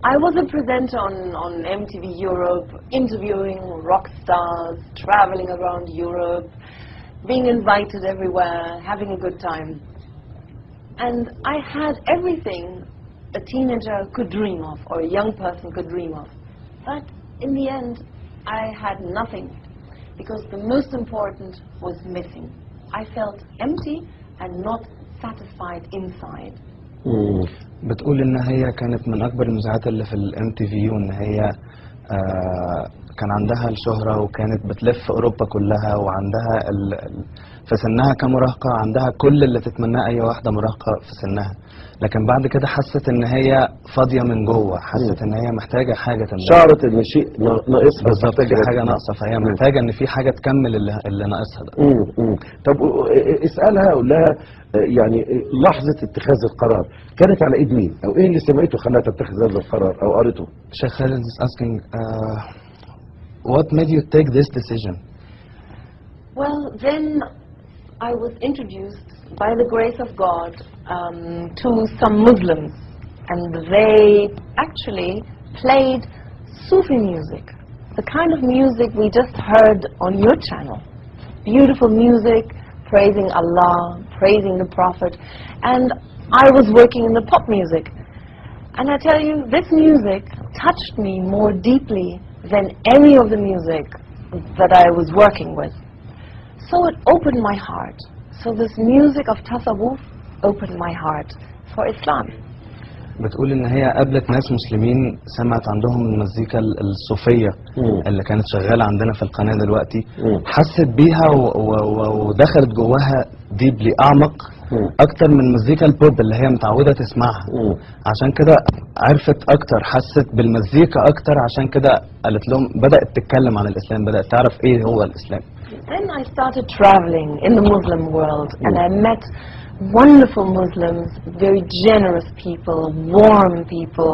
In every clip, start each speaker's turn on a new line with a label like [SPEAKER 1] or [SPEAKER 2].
[SPEAKER 1] I was a presenter on MTV Europe, interviewing rock stars, traveling around Europe, being invited everywhere, having a good time. And I had everything a teenager could dream of, or a young person could dream of. But in the end, I had nothing, because the most important was missing. I felt empty and not satisfied inside.
[SPEAKER 2] بتقول ان هي كانت من اكبر المذيعات اللي في الام تي في، وان هي كان عندها الشهرة وكانت بتلف اوروبا كلها، وعندها في سنها كمراهقة عندها كل اللي تتمناه اي واحدة مراهقة في سنها، لكن بعد كده حست ان هي فاضية من جوه، حست ان هي محتاجة حاجة تملى،
[SPEAKER 3] شعرت ان شيء ناقصها،
[SPEAKER 2] بالظبط في حاجة ناقصة، فهي محتاجة ان في حاجة تكمل اللي ناقصها ده.
[SPEAKER 3] طب اسألها، قول لها يعني لحظة اتخاذ القرار كانت على ايد مين، او ايه اللي سمعته خلاها تتخذ هذا القرار او قرته؟
[SPEAKER 2] Sheikh Khalid is asking, what made you take this decision?
[SPEAKER 1] Well, then I was introduced by the grace of God to some Muslims, and they actually played Sufi music, the kind of music we just heard on your channel. Beautiful music, praising Allah, praising the Prophet, and I was working in the pop music. And I tell you, this music touched me more deeply than any of the music that I was working with. So it opened my heart. So this music of tasawwuf opened my heart for Islam.
[SPEAKER 2] بتقول ان هي قابلت ناس مسلمين سمعت عندهم المزيكا الصوفية اللي كانت شغالة عندنا في القناة دلوقتي، حست بيها ودخلت جواها ديبلي اعمق اكتر من مزيكا البوب اللي هي متعودة تسمعها، عشان كده عرفت اكتر، حست بالمزيكا اكتر، عشان كده قالت لهم، بدأت تتكلم عن الاسلام، بدأت تعرف ايه هو الاسلام.
[SPEAKER 1] Then I started traveling in the Muslim world, and I met wonderful Muslims, very generous people, warm people,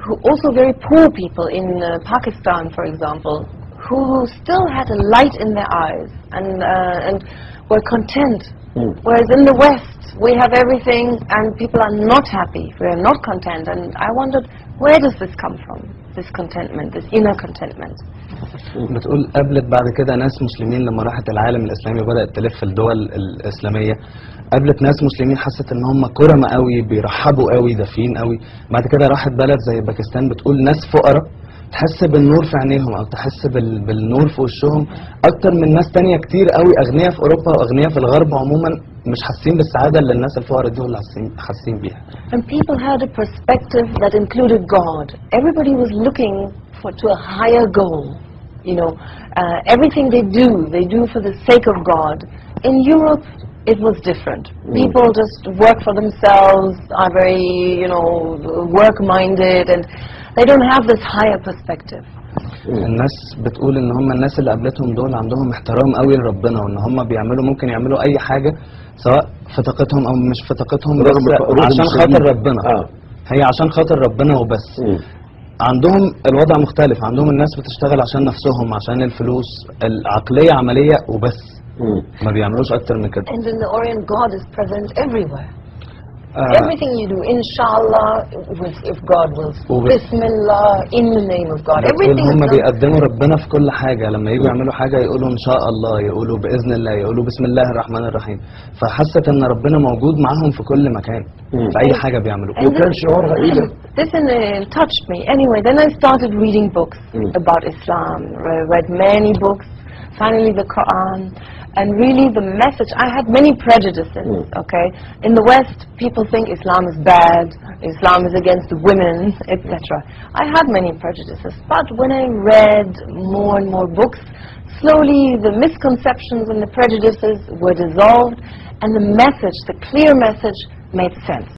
[SPEAKER 1] who also very poor people in Pakistan, for example, who still had a light in their eyes and were content. Whereas in the West, we have everything and people are not happy, we are not content. And I wondered, where does this come from, this contentment, this inner contentment?
[SPEAKER 2] بتقول قابلت بعد كده ناس مسلمين لما راحت العالم الاسلامي وبدأت تلف الدول الاسلامية، قابلت ناس مسلمين حست ان هم كرمة قوي، بيرحبوا قوي، دافين قوي. بعد كده راحت بلد زي باكستان، بتقول ناس فقراء تحس بالنور في عينيهم او تحس بالنور في وشهم اكتر من ناس تانية كتير قوي اغنياء في اوروبا واغنياء في الغرب عموما، مش حاسين بالسعادة اللي الناس الفقراء دول حاسين بيها.
[SPEAKER 1] And people had a perspective that included God. Everybody was looking to a higher goal. You know, everything they do for the sake of God. In Europe, it was different. People just work for themselves, are very, you know, work-minded, and they don't have this higher perspective.
[SPEAKER 2] الناس بتقول ان هم الناس اللي قابلتهم دول عندهم احترام قوي لربنا، وان هم بيعملوا ممكن يعملوا اي حاجة سواء في طاقتهم او مش في طاقتهم، بس عشان خاطر ربنا. هي عشان خاطر ربنا وبس. عندهم الوضع مختلف، عندهم الناس بتشتغل عشان نفسهم، عشان الفلوس، العقلية عملية وبس، ما بيعملوش اكتر من كده.
[SPEAKER 1] And in the Orient, God is present everywhere. Everything you do, inshallah, if God wills, Bismillah, in the name of God. Everything
[SPEAKER 2] هم بيقدموا ربنا في كل حاجة، لما يجوا يعملوا حاجة يقولوا إن شاء الله، يقولوا بإذن الله، يقولوا بسم الله الرحمن الرحيم، فحست إن ربنا موجود معاهم في كل مكان، في أي حاجة بيعملوها.
[SPEAKER 3] وكان شعورها إيه؟
[SPEAKER 1] This touched me. Anyway, then I started reading books about Islam. I read many books, finally the Quran. And really the message, I had many prejudices, okay? In the West, people think Islam is bad, Islam is against women, etc. I had many prejudices, but when I read more and more books, slowly the misconceptions and the prejudices were dissolved, and the message, the clear message, made sense.